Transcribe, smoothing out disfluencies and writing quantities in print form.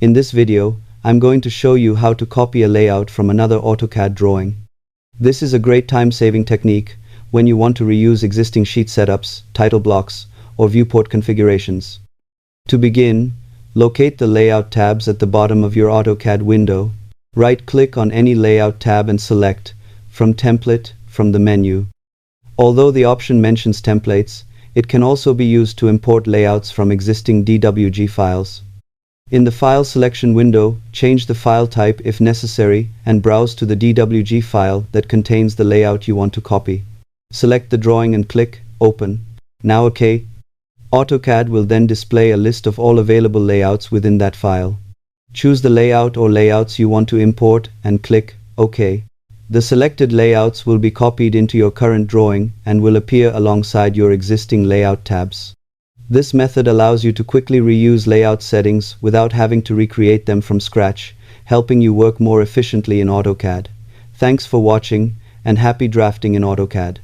In this video, I'm going to show you how to copy a layout from another AutoCAD drawing. This is a great time-saving technique when you want to reuse existing sheet setups, title blocks, or viewport configurations. To begin, locate the Layout tabs at the bottom of your AutoCAD window. Right-click on any Layout tab and select From Template from the menu. Although the option mentions templates, it can also be used to import layouts from existing DWG files. In the File selection window, change the file type if necessary and browse to the DWG file that contains the layout you want to copy. Select the drawing and click Open. Now OK. AutoCAD will then display a list of all available layouts within that file. Choose the layout or layouts you want to import and click OK. The selected layouts will be copied into your current drawing and will appear alongside your existing layout tabs. This method allows you to quickly reuse layout settings without having to recreate them from scratch, helping you work more efficiently in AutoCAD. Thanks for watching, and happy drafting in AutoCAD.